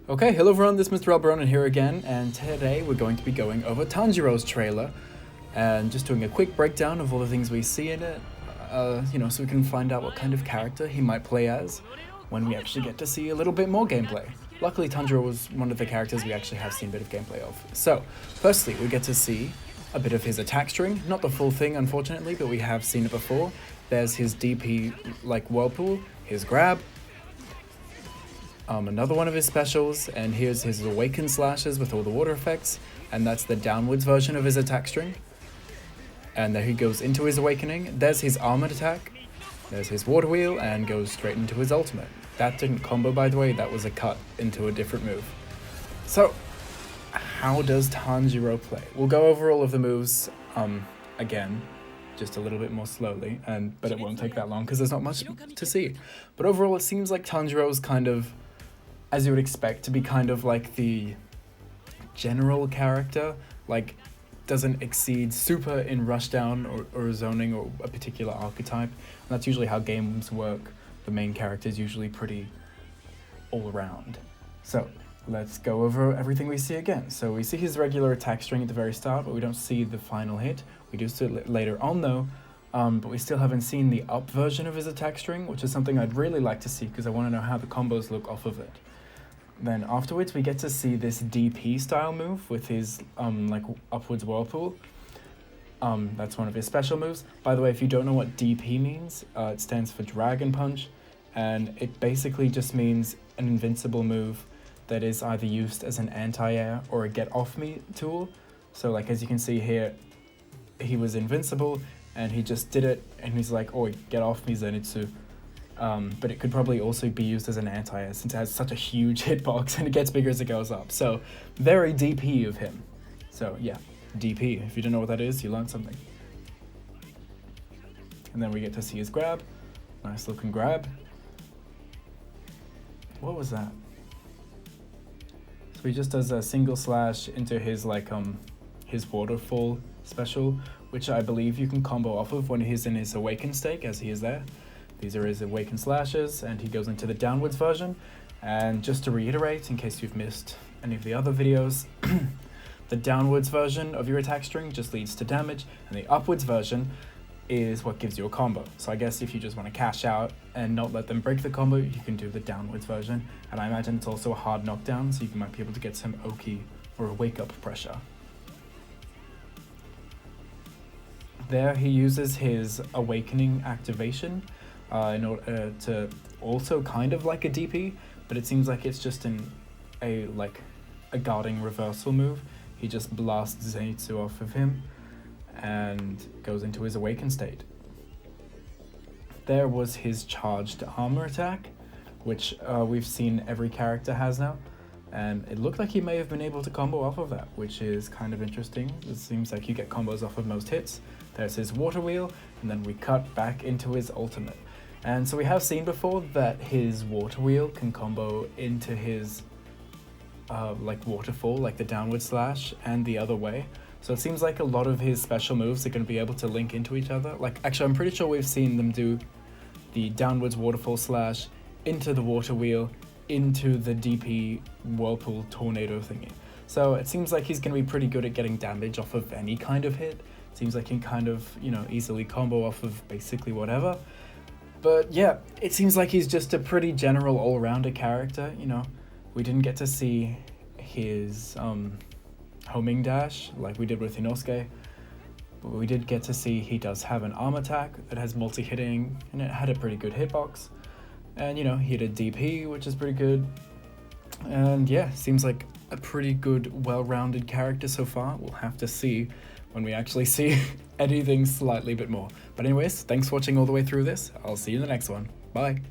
Okay, hello everyone, this is Mr Alberonen here again, and today we're going to be going over Tanjiro's trailer and just doing a quick breakdown of all the things we see in it, so we can find out what kind of character he might play as when we actually get to see a little bit more gameplay. Luckily, Tanjiro was one of the characters we actually have seen a bit of gameplay of. So, firstly, we get to see a bit of his attack string, not the full thing unfortunately, but we have seen it before. There's his DP, like Whirlpool, his grab, another one of his specials, and here's his awaken slashes with all the water effects, and that's the downwards version of his attack string. And there he goes into his awakening. There's his armored attack, there's his water wheel, and goes straight into his ultimate. That didn't combo, by the way, that was a cut into a different move. So, how does Tanjiro play? We'll go over all of the moves again, just a little bit more slowly, but it won't take that long because there's not much to see. But overall, it seems like Tanjiro's kind of, as you would expect, to be kind of like the general character, like doesn't exceed super in rushdown or zoning or a particular archetype. And that's usually how games work. The main character is usually pretty all around. So let's go over everything we see again. So we see his regular attack string at the very start, but we don't see the final hit. We do see it later on though, but we still haven't seen the up version of his attack string, which is something I'd really like to see because I want to know how the combos look off of it. Then afterwards we get to see this DP style move with his like upwards whirlpool. That's one of his special moves. By the way, if you don't know what DP means, it stands for Dragon Punch, and it basically just means an invincible move that is either used as an anti-air or a get off me tool. So like as you can see here, he was invincible and he just did it and he's like, oh, get off me Zenitsu. But it could probably also be used as an anti-air since it has such a huge hitbox and it gets bigger as it goes up. So very DP of him. So yeah, DP. If you don't know what that is, you learned something. And then we get to see his grab. Nice looking grab. What was that? So he just does a single slash into his his waterfall special, which I believe you can combo off of when he's in his awakened state, as he is there. These are his awakened slashes, and he goes into the downwards version. And just to reiterate, in case you've missed any of the other videos, the downwards version of your attack string just leads to damage, and the upwards version is what gives you a combo. So I guess if you just want to cash out and not let them break the combo, you can do the downwards version. And I imagine it's also a hard knockdown, so you might be able to get some Oki or a wake-up pressure. There he uses his awakening activation in order to also kind of like a DP, but it seems like it's just a guarding reversal move. He just blasts Zenitsu off of him and goes into his awakened state. There was his charged armor attack, which we've seen every character has now, and it looked like he may have been able to combo off of that, which is kind of interesting. It seems like you get combos off of most hits. There's his water wheel, and then we cut back into his ultimate. And so we have seen before that his water wheel can combo into his waterfall, like the downward slash, and the other way. So it seems like a lot of his special moves are going to be able to link into each other. Like, actually, I'm pretty sure we've seen them do the downwards waterfall slash into the water wheel, into the DP whirlpool tornado thingy. So it seems like he's going to be pretty good at getting damage off of any kind of hit. It seems like he can kind of, easily combo off of basically whatever. But yeah, it seems like he's just a pretty general all-rounder character, We didn't get to see his homing dash like we did with Inosuke, but we did get to see he does have an arm attack that has multi-hitting, and it had a pretty good hitbox. And, he had a DP, which is pretty good. And yeah, seems like a pretty good, well-rounded character so far. We'll have to see when we actually see anything slightly bit more. But anyways, thanks for watching all the way through this. I'll see you in the next one. Bye.